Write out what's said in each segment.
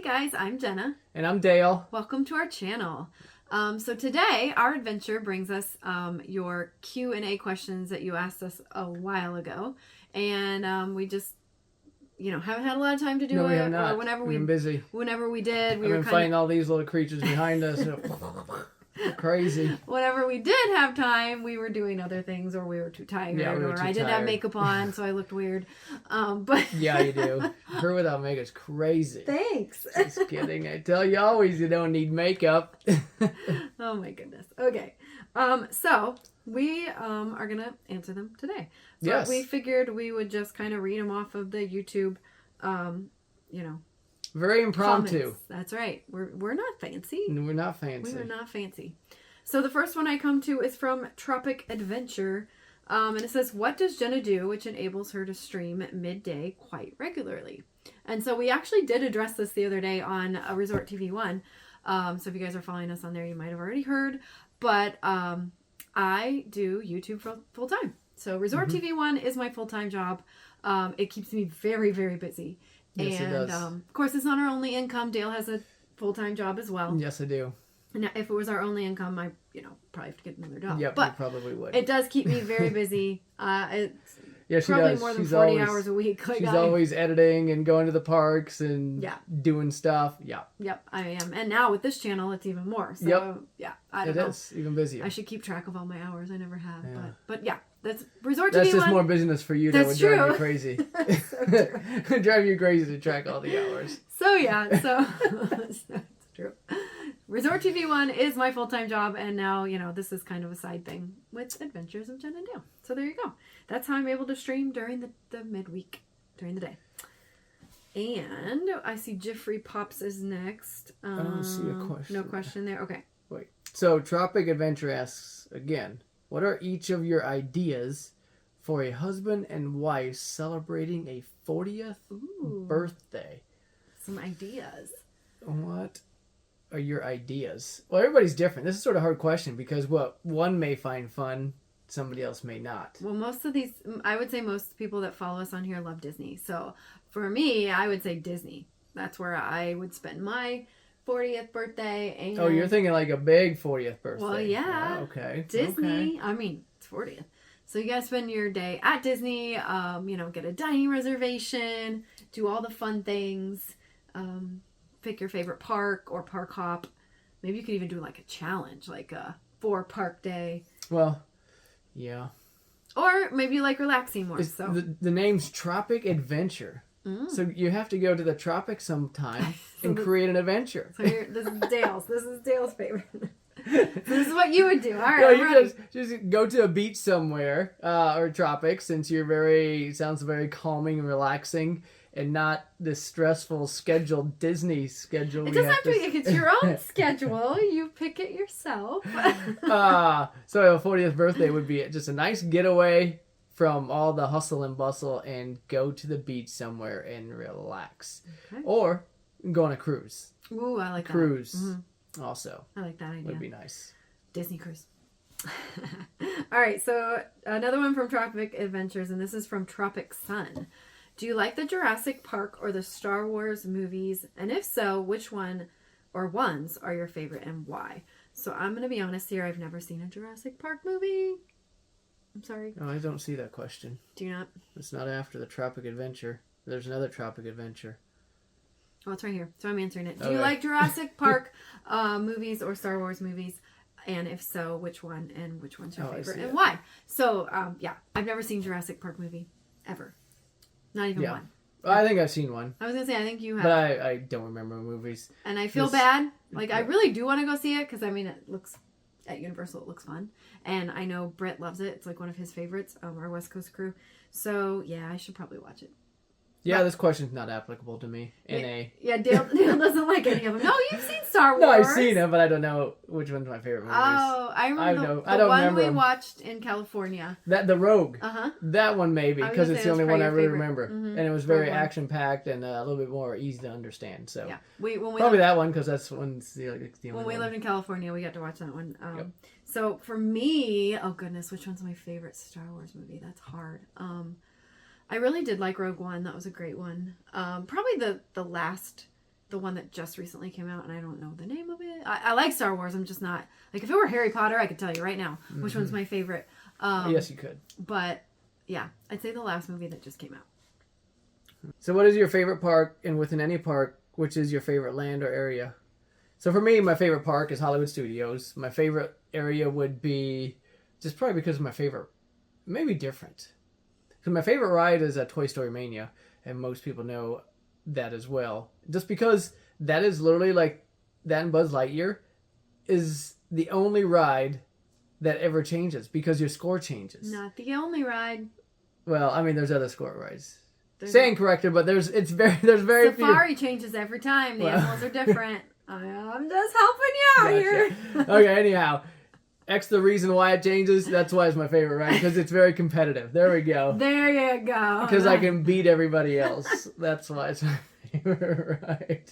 Hey guys, I'm Jenna. And I'm Dale. Welcome to our channel. So today, our adventure brings us your Q&A questions that you asked us a while ago. And we just, haven't had a lot of time to do it. We have not. Or whenever We've been busy. Whenever we did, We've been fighting all these little creatures behind us. Crazy. Whenever we did have time, we were doing other things, or we were too tired, I didn't have makeup on, so I looked weird. But yeah, you do. Her without makeup's crazy. Thanks. Just kidding. I tell you always, you don't need makeup. Oh my goodness. Okay. So we are gonna answer them today. So yes. We figured we would just kind of read them off of the YouTube. Very impromptu. Comments. That's right. We're not fancy. No, we're not fancy. We're not fancy. So the first one I come to is from Tropic Adventure. And it says, what does Jenna do which enables her to stream at midday quite regularly? And so we actually did address this the other day on Resort TV 1. So if you guys are following us on there, you might have already heard. But I do YouTube full time. So Resort TV 1 is my full-time job. It keeps me very, very busy. Yes, and it does. Of course, it's not our only income. Dale has a full-time job as well. Yes, I do. And if it was our only income, I probably have to get another job. Yep, but you probably would. It does keep me very busy. It's she probably does. more than 40 hours a week. She's always editing and going to the parks and doing stuff. Yeah. Yep, I am. And now with this channel, it's even more. So, I don't know. It is even busier. I should keep track of all my hours. I never have. Yeah. But yeah, that's Resort TV 1. That's just more business for you that would drive you crazy. That's so true. Would drive you crazy to track all the hours. So that's true. Resort TV 1 is my full-time job, and now, this is kind of a side thing with Adventures of Jen and Dale. So there you go. That's how I'm able to stream during the midweek, during the day. And I see Jeffrey Pops is next. I don't see a question. No question there. Okay. Wait. So Tropic Adventure asks again, what are each of your ideas for a husband and wife celebrating a 40th birthday? Some ideas. What are your ideas? Well, everybody's different. This is sort of a hard question because one may find fun, somebody else may not. Well, I would say most people that follow us on here love Disney. So for me, I would say Disney. That's where I would spend my 40th birthday. And oh, you're thinking like a big 40th birthday. Well, yeah. Okay. Disney. Okay. I mean, it's 40th. So you gotta spend your day at Disney, get a dining reservation, do all the fun things, pick your favorite park or park hop. Maybe you could even do like a challenge, like a 4-park day. Well, yeah. Or maybe you like relaxing more. The name's Tropic Adventure. So you have to go to the tropics sometime and create an adventure. So this is Dale's. This is Dale's favorite. So this is what you would do. All right. No, you just go to a beach somewhere or tropics, since sounds very calming and relaxing. And not this stressful scheduled Disney schedule. It doesn't have to be. It's your own schedule. You pick it yourself. So a 40th birthday would be just a nice getaway from all the hustle and bustle and go to the beach somewhere and relax. Okay. Or go on a cruise. Ooh, I like that. Cruise also. I like that idea. Would be nice. Disney cruise. All right, so another one from Tropic Adventures, and this is from Tropic Sun. Do you like the Jurassic Park or the Star Wars movies? And if so, which one or ones are your favorite and why? So I'm going to be honest here. I've never seen a Jurassic Park movie. I'm sorry. Oh, I don't see that question. Do you not? It's not after the Tropic Adventure. There's another Tropic Adventure. Oh, it's right here. So I'm answering it. Do you like Jurassic Park movies or Star Wars movies? And if so, which one and which one's your favorite and why? So, I've never seen Jurassic Park movie ever. Not even one. I think I've seen one. I was going to say, I think you have. But I don't remember movies. And I feel bad. Like, I really do want to go see it because, it looks, at Universal, it looks fun. And I know Britt loves it. It's like one of his favorites, our West Coast crew. So, yeah, I should probably watch it. Yeah, this question's not applicable to me. Yeah, Dale doesn't like any of them. No, you've seen Star Wars. No, I've seen them, but I don't know which one's my favorite movies. Oh, I remember the one we watched in California. The Rogue. Uh-huh. That one maybe, because it's the only one I really remember. Mm-hmm. And it was very action-packed and a little bit more easy to understand. So yeah. Probably that one, because that's the only when we lived in California, we got to watch that one. So for me, oh goodness, which one's my favorite Star Wars movie? That's hard. I really did like Rogue One. That was a great one. Probably the last the one that just recently came out, and I don't know the name of it. I like Star Wars. I'm just not like, if it were Harry Potter, I could tell you right now which one's my favorite. Yes, you could. But yeah, I'd say the last movie that just came out. So what is your favorite park, and within any park, which is your favorite land or area? So for me, my favorite park is Hollywood Studios. My favorite area would be, just probably because of my favorite, maybe different. Because my favorite ride is Toy Story Mania, and most people know that as well. Just because that is literally like, that and Buzz Lightyear is the only ride that ever changes, because your score changes. Not the only ride. Well, I mean, there's other score rides. Saying corrected, but there's very Safari few. changes every time. The animals are different. I'm just helping you out here. Okay, anyhow. X the reason why it changes, that's why it's my favorite ride, because it's very competitive. There we go. There you go. Because I can beat everybody else. That's why it's my favorite ride.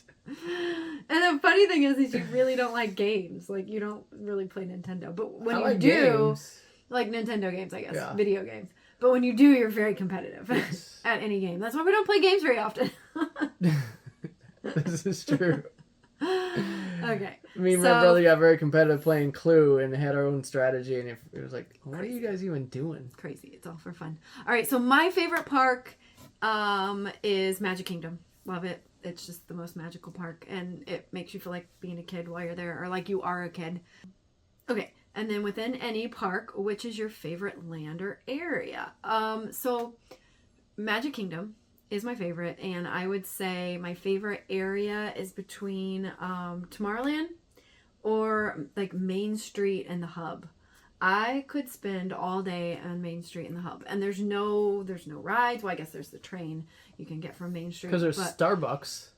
And the funny thing is you really don't like games. Like, you don't really play Nintendo. But when you do, games. like Nintendo games, I guess, Yeah. Video games. But when you do, you're very competitive at any game. That's why we don't play games very often. This is true. Okay. Me and my brother got very competitive playing Clue and had our own strategy, and it was like, what are you guys even doing? Crazy. It's all for fun. All right, so my favorite park is Magic Kingdom. Love it. It's just the most magical park, and it makes you feel like being a kid while you're there, or like you are a kid. Okay, and then within any park, which is your favorite land or area? So Magic Kingdom is my favorite, and I would say my favorite area is between Tomorrowland or like Main Street and the Hub. I could spend all day on Main Street and the Hub, and there's no rides. Well, I guess there's the train you can get from Main Street, because there's Starbucks,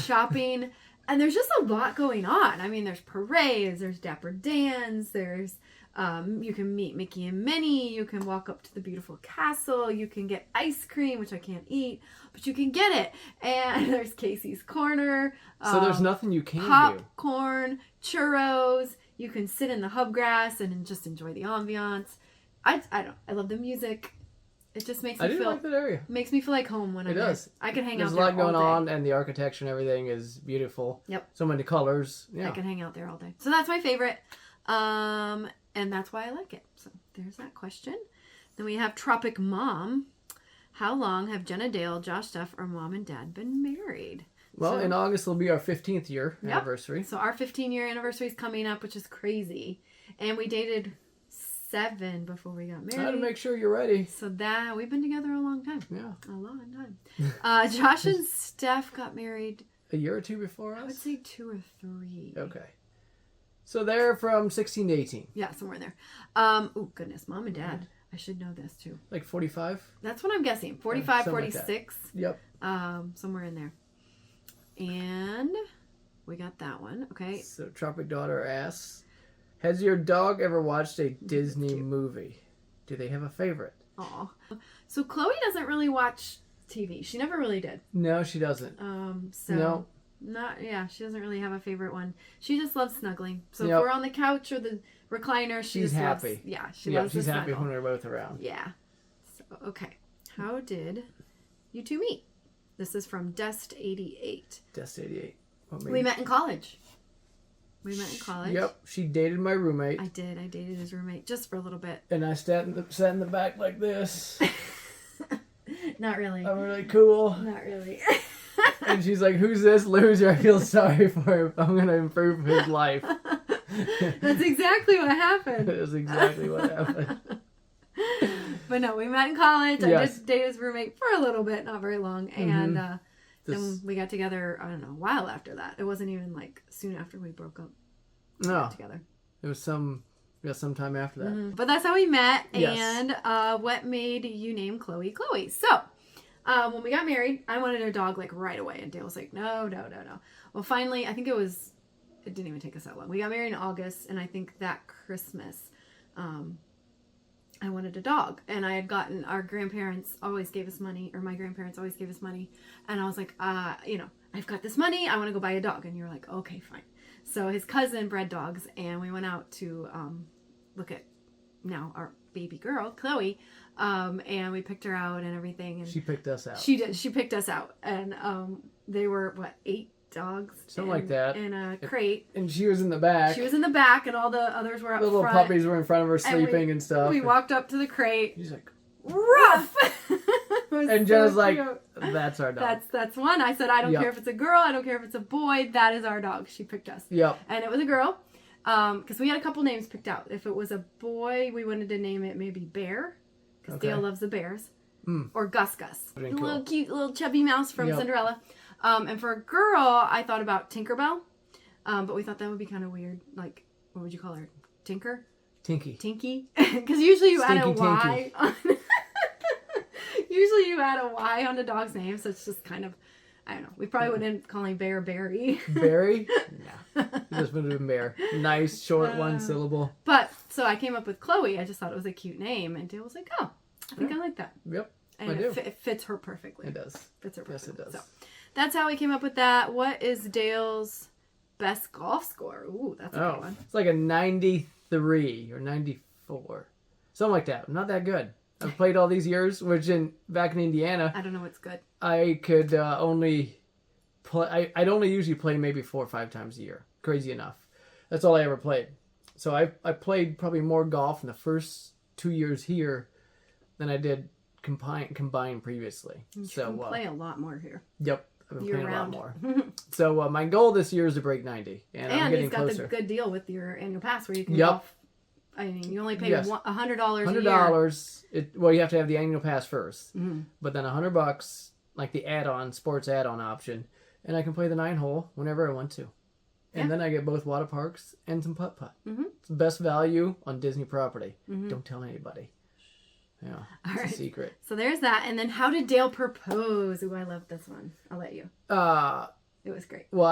shopping, and there's just a lot going on. I mean, there's parades, there's Dapper Dans, there's you can meet Mickey and Minnie, you can walk up to the beautiful castle, you can get ice cream, which I can't eat, but you can get it. And there's Casey's Corner. So there's nothing you can't do. Popcorn, churros. You can sit in the hub grass and just enjoy the ambiance. I love the music. It just makes me feel like that area. Makes me feel like home when I'm there. It does. I can hang out there all day. There's a lot going on, and the architecture and everything is beautiful. Yep. So many colors. Yeah. I can hang out there all day. So that's my favorite. And that's why I like it. So there's that question. Then we have Tropic Mom. How long have Jenna, Dale, Josh, Steph, or Mom and Dad been married? Well, in August will be our 15th year anniversary. So our 15-year anniversary is coming up, which is crazy. And we dated 7 before we got married. I had to make sure you're ready. So that we've been together a long time. Yeah. A long time. Josh and Steph got married a year or 2 before us? I would say 2 or 3. Okay. So they're from 16 to 18. Yeah, somewhere in there. Oh, goodness. Mom and Dad. I should know this, too. Like 45? That's what I'm guessing. 45, 46. Like yep. Somewhere in there. And we got that one. Okay. So Tropic Daughter asks, has your dog ever watched a Disney movie? Do they have a favorite? Aw. So Chloe doesn't really watch TV. She never really did. No, she doesn't. No. She doesn't really have a favorite one. She just loves snuggling. So if we're on the couch or the recliner, she's happy. Loves she's happy snuggle. when we're both around. Yeah. So, okay. How did you two meet? This is from Dest88. Dest88. We met in college. Yep. She dated my roommate. I did. I dated his roommate just for a little bit. And I sat in the back like this. Not really. I'm really cool. Not really. And she's like, who's this loser? I feel sorry for him. I'm going to improve his life. That's exactly what happened. That is exactly what happened. But no, we met in college. Yes. I did date his roommate for a little bit, not very long. And then we got together, I don't know, a while after that. It wasn't even like soon after we broke up. We got together. It was some time after that. Mm-hmm. But that's how we met. Yes. And what made you name Chloe Chloe? So, when we got married, I wanted a dog like right away. And Dale was like, no. Well, finally, I think it didn't even take us that long. We got married in August. And I think that Christmas, I wanted a dog. And I had gotten, our grandparents always gave us money, or my grandparents always gave us money. And I was like, I've got this money. I want to go buy a dog. And you're like, okay, fine. So his cousin bred dogs, and we went out to look at now our baby girl, Chloe, and we picked her out and everything. And she picked us out. She did. She picked us out. And they were, what, 8 dogs? Something like that. In a crate. And she was in the back. She was in the back, and all the others were up the little front. puppies were in front of her sleeping and stuff. We walked up to the crate. She's like, rough! And Jenna's like, that's our dog. That's one. I said, I don't care if it's a girl. I don't care if it's a boy. That is our dog. She picked us. Yep. And it was a girl. Because we had a couple names picked out. If it was a boy, we wanted to name it maybe Bear. Because Dale loves the bears. Or Gus Gus. Cool. Little cute little chubby mouse from Cinderella. And for a girl, I thought about Tinkerbell. But we thought that would be kind of weird. Like, what would you call her? Tinker? Tinky? Because usually you add a Y on... Usually you add a Y on a dog's name, so it's just kind of... I don't know. We probably wouldn't call him Bear Barry. Barry? No. It just would have been Bear. Nice, short, one syllable. But, so I came up with Chloe. I just thought it was a cute name. And Dale was like, oh, I think I like that. Yep, and it fits her perfectly. It does. Fits her perfectly. Yes, it does. So, that's how we came up with that. What is Dale's best golf score? Ooh, that's a good one. It's like a 93 or 94. Something like that. Not that good. I've played all these years, which back in Indiana... I don't know what's good. I could only play... I'd only usually play maybe 4 or 5 times a year. Crazy enough. That's all I ever played. So I played probably more golf in the first 2 years here than I did combined previously. You can play a lot more here. Yep. I've been playing a lot more. Mm-hmm. So my goal this year is to break 90. And I'm getting closer. And he's got the good deal with your annual pass where you can golf. I mean, you only pay $100 a year. $100. Well, you have to have the annual pass first. Mm-hmm. But then $100, like the add-on, sports add-on option. And I can play the 9-hole whenever I want to. And then I get both water parks and some putt-putt. Mm-hmm. It's the best value on Disney property. Mm-hmm. Don't tell anybody. Yeah, it's a secret. So there's that. And then how did Dale propose? Ooh, I love this one. I'll let you. It was great. Well,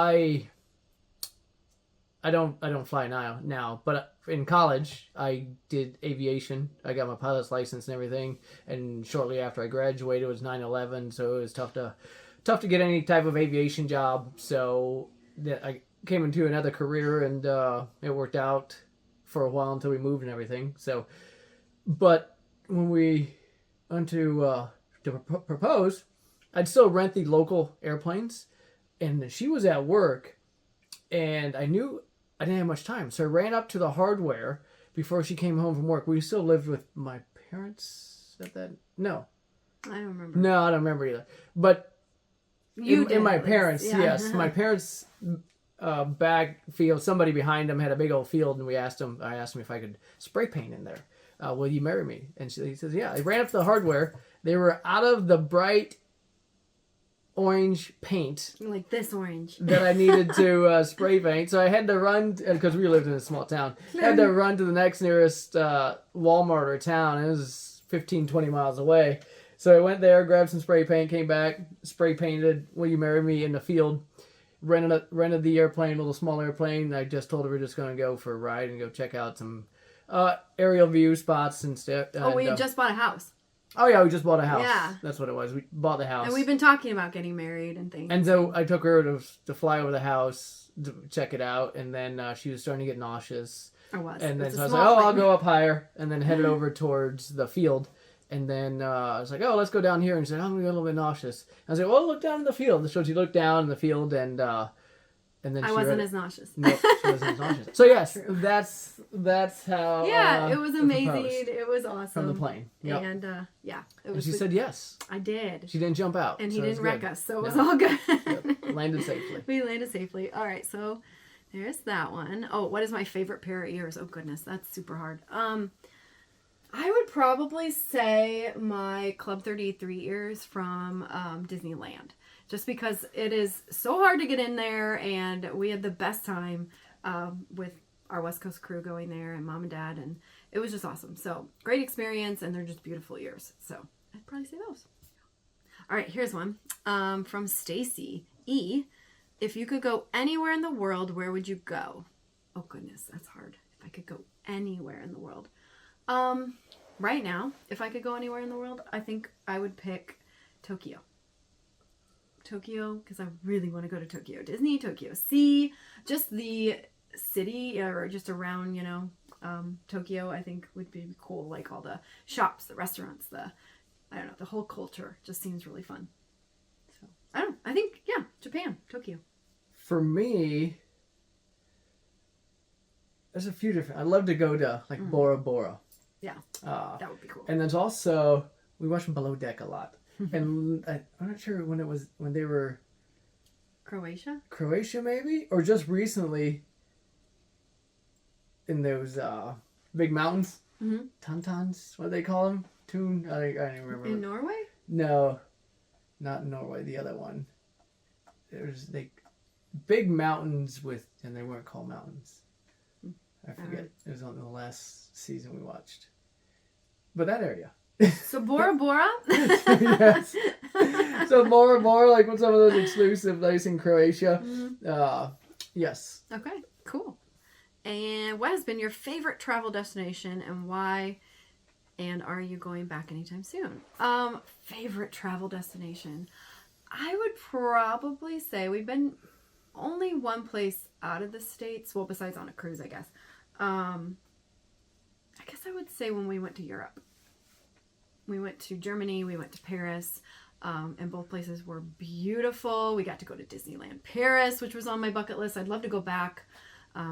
I don't fly now, but in college I did aviation. I got my pilot's license and everything. And shortly after I graduated, it was 9/11, so it was tough to get any type of aviation job. So I came into another career, and it worked out for a while until we moved and everything. So, but when we went to propose, I'd still rent the local airplanes, and she was at work, and I knew I didn't have much time, so I ran up to the hardware before she came home from work. We still lived with my parents at that. No, I don't remember. No, I don't remember either. But in my parents, yes, my parents' back field, somebody behind them had a big old field, and I asked him if I could spray paint in there. Will you marry me? And he says, yeah. I ran up to the hardware. They were out of the bright orange paint. Like this orange. That I needed to spray paint. So I had to run, because we lived in a small town, I had to run to the next nearest Walmart or town. It was 15, 20 miles away. So I went there, grabbed some spray paint, came back, spray painted Will You Marry Me in the field. Rented the airplane, a little small airplane. I just told her we're just going to go for a ride and go check out some aerial view spots and stuff. We had just bought a house. Oh, yeah, we just bought a house. Yeah. That's what it was. We bought the house. And we've been talking about getting married and things. And so I took her to fly over the house to check it out, and then she was starting to get nauseous. I was. And then so I was like, I'll go up higher, and then headed over towards the field. And then I was like, let's go down here. And she said, I'm going to get a little bit nauseous. I was like, well, look down in the field. So she looked down in the field, and then I wasn't as nauseous. No, she wasn't as nauseous. So yes, that's how. Yeah, it was amazing. It was awesome from the plane. Yep. And it was. And she said yes. I did. She didn't jump out, and he didn't wreck us, so it was all good. Yep. Landed safely. We landed safely. All right, so there's that one. Oh, what is my favorite pair of ears? Oh goodness, that's super hard. I would probably say my Club 33 ears from Disneyland. Just because it is so hard to get in there, and we had the best time with our West Coast crew going there, and Mom and Dad, and it was just awesome. So, great experience, and they're just beautiful ears. So, I'd probably say those. All right, here's one from Stacy E. If you could go anywhere in the world, where would you go? Oh, goodness, that's hard. If I could go anywhere in the world. Right now, if I could go anywhere in the world, I think I would pick Tokyo. Tokyo, because I really want to go to Tokyo Disney, Tokyo Sea, just the city or just around, Tokyo, I think would be cool. Like all the shops, the restaurants, the whole culture just seems really fun. So I think Japan, Tokyo. For me, there's a few different. I'd love to go to like Bora Bora. Yeah, that would be cool. And there's also we watch Below Deck a lot, and I'm not sure when they were Croatia maybe, or just recently in those big mountains, Tauntauns, what do they call them? I don't even remember. In Norway? No, not Norway. The other one. There's big mountains and they weren't called mountains. I forget. It was on the last season we watched. But that area. So Bora Bora? Yes. So Bora Bora, like with some of those exclusive places in Croatia. Yes. Okay, cool. And what has been your favorite travel destination and why? And are you going back anytime soon? Favorite travel destination. I would probably say we've been only one place out of the States. Well, besides on a cruise, I guess. I guess I would say when we went to Europe. We went to Germany, we went to Paris, and both places were beautiful. We got to go to Disneyland Paris, which was on my bucket list. I'd love to go back.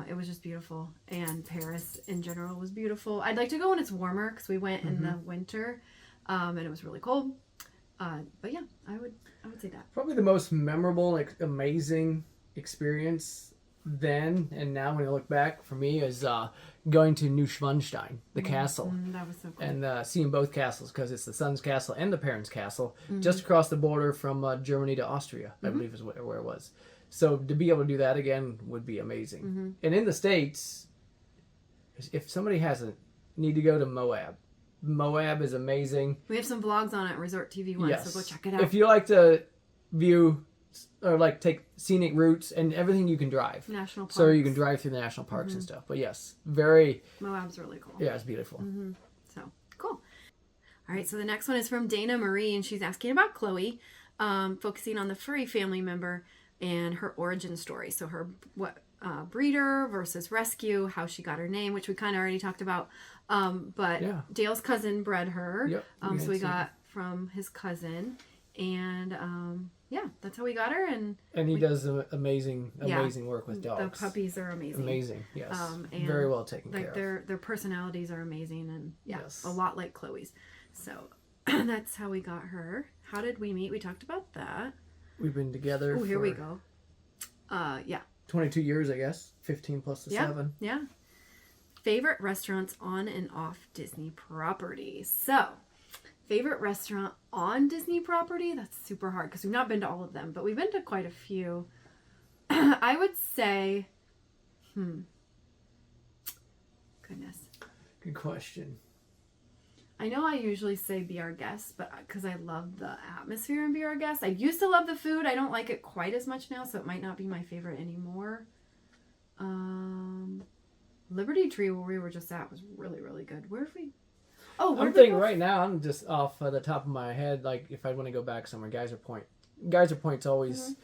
It was just beautiful, and Paris in general was beautiful. I'd like to go when it's warmer because we went in the winter, and it was really cold. But yeah, I would say that. Probably the most memorable, like amazing experience then and now when I look back for me is going to Neuschwanstein, the castle. That was so cool. And seeing both castles because it's the son's castle and the parents' castle just across the border from Germany to Austria, I believe is where it was. So to be able to do that again would be amazing. And in the States, if somebody hasn't, need to go to Moab. Moab is amazing. We have some vlogs on it, Resort TV once, so go check it out. If you like to view or like take scenic routes and everything, you can drive. National parks. So you can drive through the national parks and stuff. But yes, Moab's really cool. Yeah, it's beautiful. So, cool. All right, so the next one is from Dana Marie, and she's asking about Chloe, focusing on the furry family member and her origin story. So her breeder versus rescue, how she got her name, which we kind of already talked about. But Dale's cousin bred her. Yep. So we got from his cousin. And that's how we got her. And he does amazing work with dogs. The puppies are amazing. Amazing, yes. And very well taken care of. Their personalities are amazing, and a lot like Chloe's. So that's how we got her. How did we meet? We talked about that. We've been together. Oh, here we go. 22 years, I guess. 15 plus the 7. Yeah. Favorite restaurants on and off Disney property. So, favorite restaurant on Disney property? That's super hard because we've not been to all of them, but we've been to quite a few. I would say, goodness. Good question. I know I usually say Be Our Guest, but because I love the atmosphere in Be Our Guest. I used to love the food. I don't like it quite as much now, so it might not be my favorite anymore. Liberty Tree, where we were just at, was really, really good. Where have we... Oh, I'm thinking right now, I'm just off the top of my head, like if I want to go back somewhere, Geyser Point's always,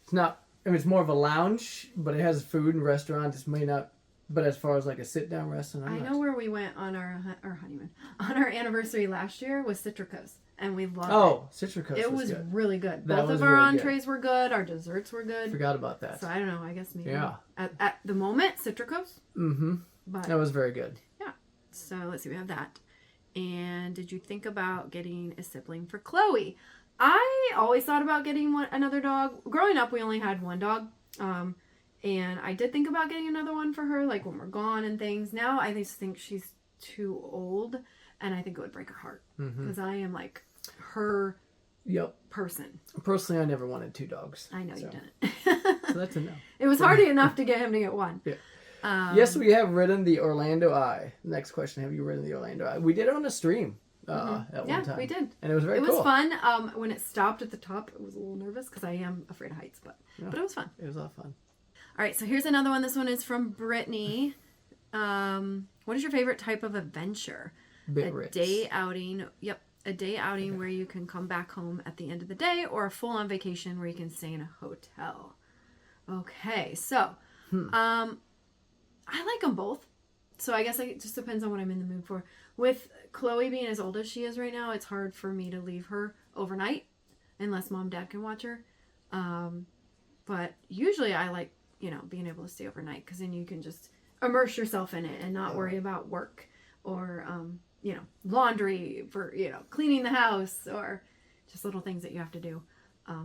it's not, I mean, it's more of a lounge, but it has food and restaurants. It may not, but as far as like a sit down restaurant, I know where we went on our honeymoon, on our anniversary last year was Citricos, and we loved it. Oh, Citricos. It was good. really good. That Both of our entrees were good. Our desserts were good. Forgot about that. So I don't know. I guess maybe. Yeah. At the moment, Citricos. But that was very good. Yeah. So let's see. We have that. And did you think about getting a sibling for Chloe? I always thought about getting another dog. Growing up, we only had one dog. And I did think about getting another one for her, like when we're gone and things. Now I just think she's too old, and I think it would break her heart. Because I am like her person. Personally, I never wanted 2 dogs. I know you didn't. So that's a no. It was hard enough to get him to get one. Yeah. Yes, we have ridden the Orlando Eye. Next question, have you ridden the Orlando Eye? We did it on a stream at one time. Yeah, we did. And it was very cool. It was fun. When it stopped at the top, I was a little nervous because I am afraid of heights, but it was fun. It was a lot of fun. All right, so here's another one. This one is from Brittany. What is your favorite type of adventure? Day outing. Yep, a day outing where you can come back home at the end of the day, or a full-on vacation where you can stay in a hotel. Okay, so I like them both. So I guess it just depends on what I'm in the mood for. With Chloe being as old as she is right now, it's hard for me to leave her overnight unless mom and dad can watch her. But usually I like, being able to stay overnight because then you can just immerse yourself in it and not worry about work or, laundry for, cleaning the house or just little things that you have to do.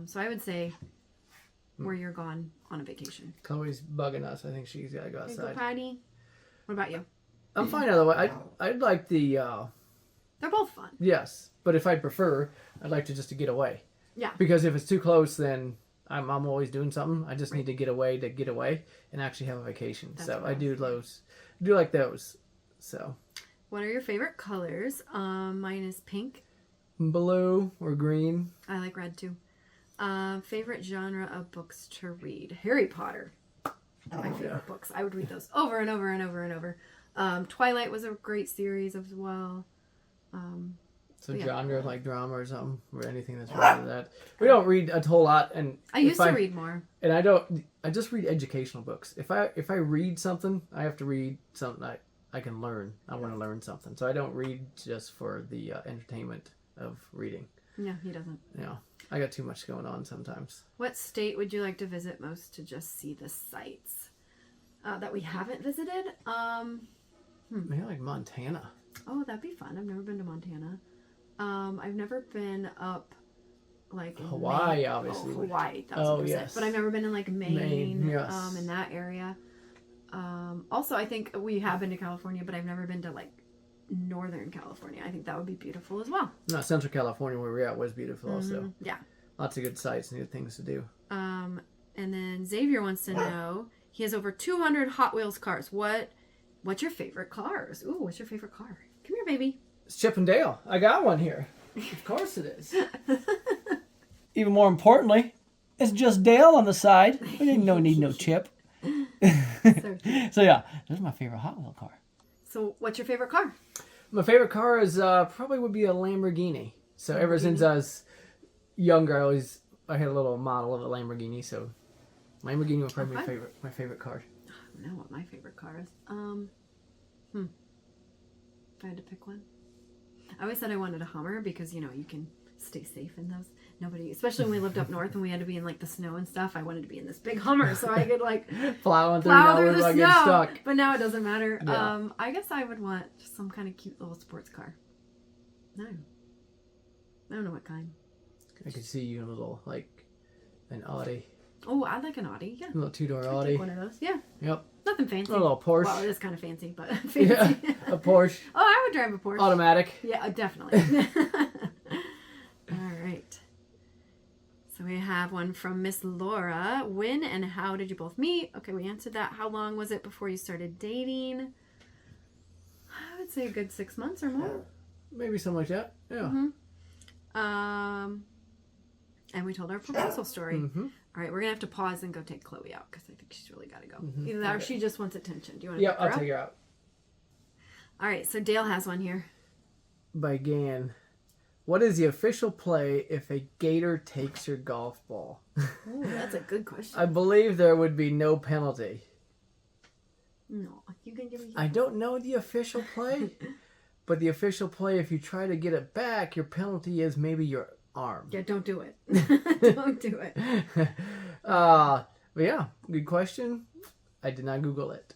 So I would say where you're gone on a vacation. Chloe's bugging us. I think she's got to go outside. Go potty. What about you? I'm fine either way. I'd like the... They're both fun. Yes, but if I prefer, I'd like to get away. Yeah. Because if it's too close, then I'm always doing something. I just need to get away and actually have a vacation. That's so I do like those. So. What are your favorite colors? Mine is pink. Blue or green. I like red too. Favorite genre of books to read? Harry Potter. My favorite books. I would read those over and over and over and over. Twilight was a great series as well. Genre like drama or something, or anything that's related to that. We don't read a whole lot, and I used to read more. And I just read educational books. If I read something, I have to read something I can learn. I want to learn something, so I don't read just for the entertainment of reading. Yeah, he doesn't. Yeah, I got too much going on sometimes. What state would you like to visit most to just see the sights that we haven't visited? Maybe like Montana. Oh, that'd be fun. I've never been to Montana. I've never been up like in Hawaii, Maine. obviously. Oh, Hawaii, 1000%. Oh, yes. But I've never been in like Maine, yes. In that area. Also, I think we have been to California, but I've never been to like Northern California. I think that would be beautiful as well. No, Central California where we're at was beautiful also. Yeah. Lots of good sights and good things to do. And then Xavier wants to know, he has over 200 Hot Wheels cars. What's your favorite cars? Ooh, what's your favorite car? Come here, baby. It's Chip and Dale. I got one here. Of course it is. Even more importantly, it's just Dale on the side. We didn't need no Chip. So yeah, this is my favorite Hot Wheel car. So what's your favorite car? My favorite car is probably would be a Lamborghini. So ever since I was younger, I had a little model of a Lamborghini. So Lamborghini was probably my favorite car. I don't know what my favorite car is. If I had to pick one, I always said I wanted a Hummer because you can stay safe in those. Nobody, especially when we lived up north and we had to be in like the snow and stuff. I wanted to be in this big Hummer so I could like plow through the snow. Stuck. But now it doesn't matter. Yeah. I guess I would want just some kind of cute little sports car. No, I don't know what kind. I could see you in a little an Audi. Oh, I'd like an Audi. Yeah, A little two-door Audi. Take one of those. Yeah. Yep. Nothing fancy. A little Porsche. Well, it is kind of fancy, but fancy. Yeah, a Porsche. Oh, I would drive a Porsche. Automatic. Yeah, definitely. All right. So we have one from Miss Laura. When and how did you both meet? Okay, we answered that. How long was it before you started dating? I would say a good 6 months or more. Maybe something like that. Yeah. Mm-hmm. And we told our proposal story. Mm-hmm. All right, we're going to have to pause and go take Chloe out because I think she's really got to go. Mm-hmm. Either that or she just wants attention. Do you want to Yeah, pick her I'll up? take her out. All right, so Dale has one here. By Gann. What is the official play if a gator takes your golf ball? Ooh, that's a good question. I believe there would be no penalty. No, you can give me... I don't know the official play, but the official play, if you try to get it back, your penalty is maybe your arm. Yeah, don't do it. Don't do it. But yeah, good question. I did not Google it.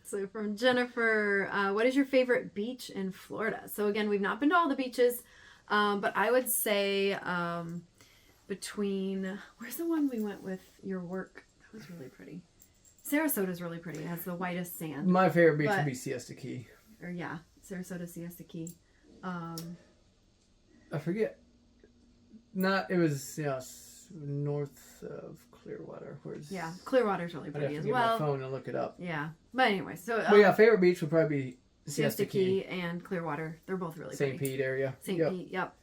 So from Jennifer, what is your favorite beach in Florida? So again, we've not been to all the beaches, but I would say between... Where's the one we went with your work? That was really pretty. Sarasota's really pretty. It has the whitest sand. My favorite beach would be Siesta Key. Or yeah, Sarasota, Siesta Key. I forget. It was north of Clearwater. Yeah, Clearwater's really pretty as well. I'd have to get my phone and look it up. Yeah, but anyway, so But yeah, favorite beach would probably be Siesta Key and Clearwater. They're both really St. pretty. Pete area. St. Pete, yep.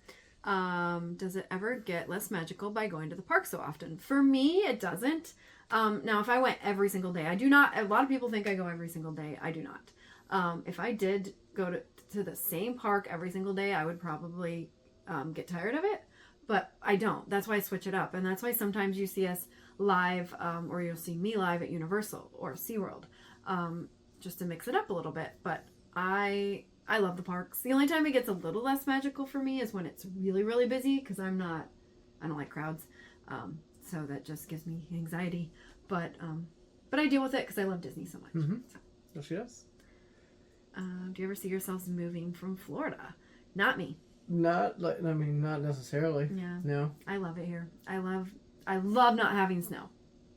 Does it ever get less magical by going to the park so often? For me, it doesn't. Now, if I went every single day, I do not. A lot of people think I go every single day. I do not. If I did go to the same park every single day, I would probably get tired of it. But I don't. That's why I switch it up. And that's why sometimes you see us live, or you'll see me live at Universal or SeaWorld, just to mix it up a little bit. But I love the parks. The only time it gets a little less magical for me is when it's really, really busy, because I don't like crowds. so that just gives me anxiety. But I deal with it because I love Disney so much. Mm-hmm. So. Well, she does. Do you ever see yourselves moving from Florida? Not me. Not necessarily. Yeah. No. I love it here. I love not having snow.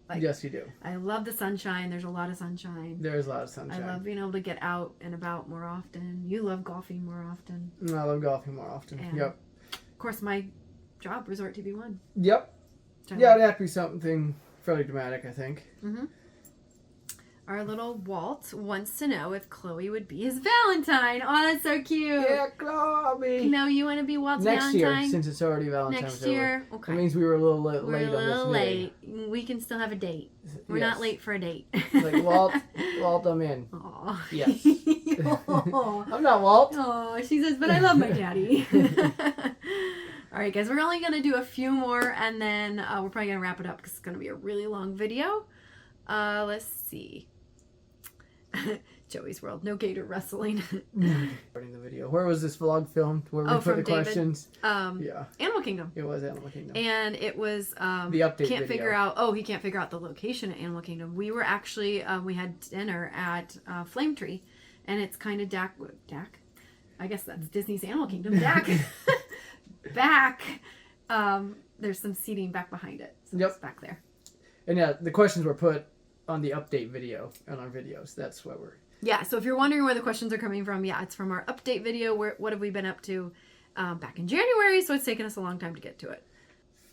Like, yes, you do. I love the sunshine. There's a lot of sunshine. There's a lot of sunshine. I love being able to get out and about more often. You love golfing more often. I love golfing more often. And yep. Of course, my job, Resort TV1. Yep. Yeah, it'd have to be something fairly dramatic, I think. Mm-hmm. Our little Walt wants to know if Chloe would be his Valentine. Oh, that's so cute. Yeah, Chloe. No, you want to be Walt's Next Valentine? year, since it's already Valentine's Next year? over. Okay. That means we were a little late We're a on this little meeting. late. We can still have a date. We're Yes. not late for a date. Like, Walt, I'm in. Aw. Yes. Aw. I'm not Walt. Oh, she says, but I love my daddy. All right, guys, we're only going to do a few more, and then we're probably going to wrap it up because it's going to be a really long video. Let's see. Joey's World, no gator wrestling. Starting the video. Where was this vlog filmed? Where we put from the David. questions? Yeah. Animal Kingdom. It was Animal Kingdom. And it was the update can't video. figure out. Oh, he can't figure out the location at Animal Kingdom. We were actually we had dinner at Flame Tree, and it's kind of Dak. I guess that's Disney's Animal Kingdom. Dak. Back. There's some seating back behind it. So Yep. It's back there. And yeah, the questions were put on the update video on our videos. That's what we're. Yeah, so if you're wondering where the questions are coming from, yeah, it's from our update video. What have we been up to back in January? So it's taken us a long time to get to it.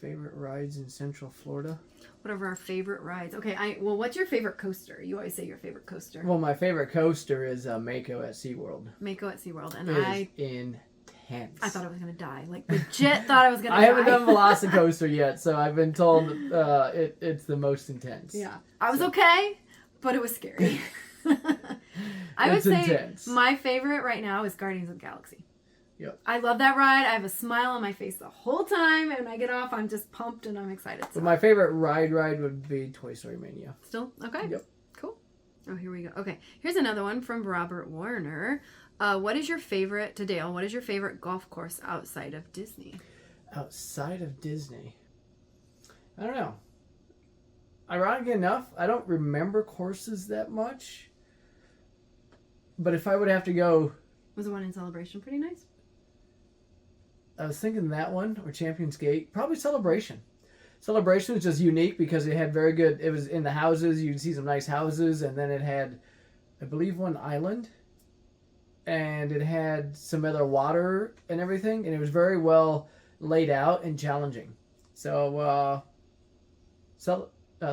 Favorite rides in Central Florida? What are our favorite rides? Okay, well, what's your favorite coaster? You always say your favorite coaster. Well, my favorite coaster is Mako at SeaWorld. Mako at SeaWorld. And It is intense. I thought I was going to die. Like, legit thought I was going to I die. haven't done Velocicoaster yet, so I've been told it's the most intense. Yeah. I was okay, but it was scary. I would It's say intense. my favorite right now is Guardians of the Galaxy. Yep. I love that ride. I have a smile on my face the whole time, and when I get off, I'm just pumped and I'm excited. So. But my favorite ride would be Toy Story Mania. Still? Okay. Yep. Cool. Oh, here we go. Okay. Here's another one from Robert Warner. What is your favorite, to Dale, what is your favorite golf course outside of Disney? Outside of Disney? I don't know. Ironically enough, I don't remember courses that much. But if I would have to go... Was the one in Celebration pretty nice? I was thinking that one, or Champions Gate. Probably Celebration. Celebration was just unique because it had very good... It was in the houses. You'd see some nice houses. And then it had, I believe, one island. And it had some other water and everything. And it was very well laid out and challenging. So,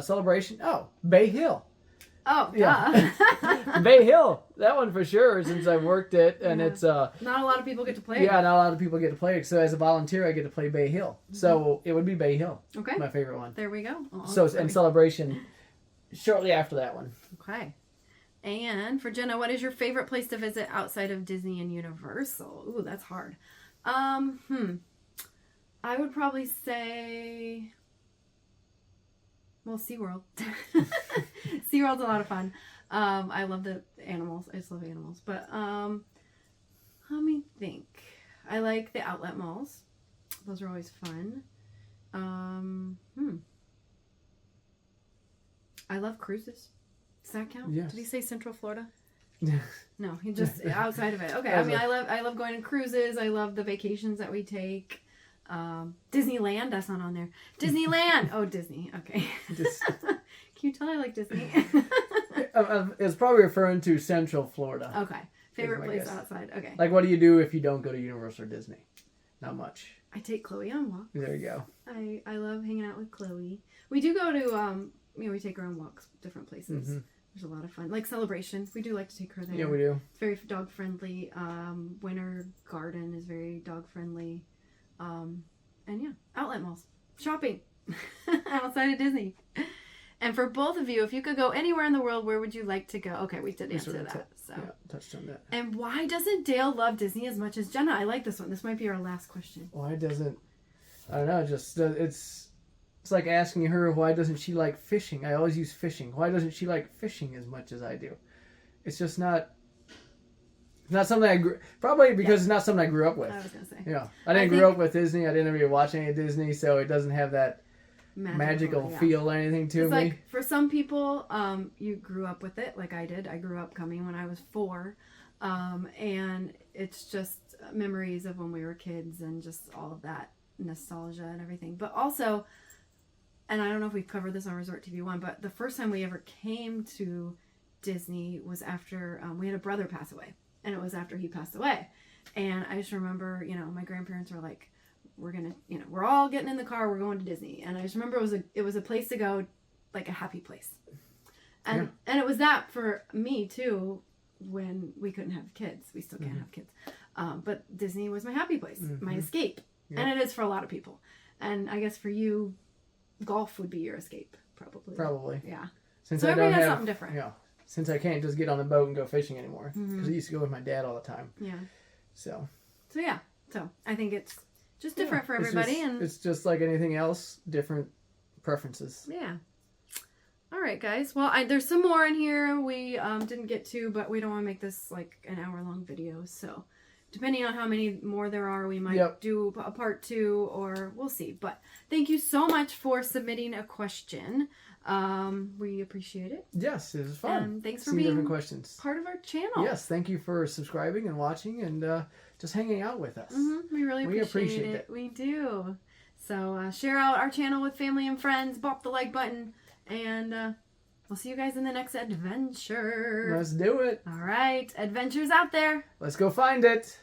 Celebration. Oh, Bay Hill. Oh, yeah. Bay Hill. That one for sure, since I've worked it. And Yeah. it's... Not a lot of people get to play. Yeah, not a lot of people get to play it. So as a volunteer, I get to play Bay Hill. Mm-hmm. So it would be Bay Hill. Okay. My favorite one. There we go. Oh, So, sorry. and Celebration shortly after that one. Okay. And for Jenna, what is your favorite place to visit outside of Disney and Universal? Ooh, that's hard. I would probably say, well, SeaWorld. SeaWorld's a lot of fun. I love the animals. I just love animals. But let me think. I like the outlet malls. Those are always fun. I love cruises. Does that count? Yes. Did he say Central Florida? Yeah. No, he just outside of it. Okay, I mean, I love going on cruises. I love the vacations that we take. Disneyland, that's not on there. Disneyland. Oh, Disney. Okay. Can you tell I like Disney? It's probably referring to Central Florida. Okay. Favorite my place guess. outside. Okay. Like, what do you do if you don't go to Universal or Disney? Not much. I take Chloe on walks. There you go. I love hanging out with Chloe. We do go to we take our own walks, different places. Mm-hmm. There's a lot of fun. Like Celebration, we do like to take her there. Yeah, we do. It's very dog friendly. Winter Garden is very dog friendly. And yeah, outlet malls. Shopping outside of Disney. And for both of you, if you could go anywhere in the world, where would you like to go? Okay, we did answer that. So. Yeah, touched on that. And why doesn't Dale love Disney as much as Jenna? I like this one. This might be our last question. Why doesn't... I don't know, just... It's like asking her, why doesn't she like fishing? I always use fishing. Why doesn't she like fishing as much as I do? It's just not... It's not something I grew... Probably because it's not something I grew up with. I was going to say. Yeah. I didn't grow up with Disney. I didn't really watch any of Disney, so it doesn't have that magical yeah. feel or anything to It's me. like for some people, you grew up with it, like I did. I grew up coming when I was 4, and it's just memories of when we were kids and just all of that nostalgia and everything. But also, and I don't know if we've covered this on Resort TV 1, but the first time we ever came to Disney was after we had a brother pass away, and it was after he passed away. And I just remember, my grandparents were like, we're gonna, we're all getting in the car, we're going to Disney. And I just remember it was a place to go, like a happy place. And it was that for me too, when we couldn't have kids. We still can't have kids. But Disney was my happy place, my escape. Yeah. And it is for a lot of people. And I guess for you, golf would be your escape, probably. Probably. Yeah. So everybody has something different. Yeah. Since I can't just get on the boat and go fishing anymore. Because I used to go with my dad all the time. Yeah. So yeah. So I think it's just different for everybody. It's just like anything else, different preferences. Yeah. All right, guys. Well, there's some more in here we didn't get to, but we don't want to make this like an hour-long video. So depending on how many more there are, we might do a part 2, or we'll see. But thank you so much for submitting a question. We appreciate it. Yes, it was fun. And thanks for being different questions. part of our channel. Yes, thank you for subscribing and watching and just hanging out with us. We really appreciate it. We do. So share out our channel with family and friends. Bop the like button. And we'll see you guys in the next adventure. Let's do it. All right. Adventures out there. Let's go find it.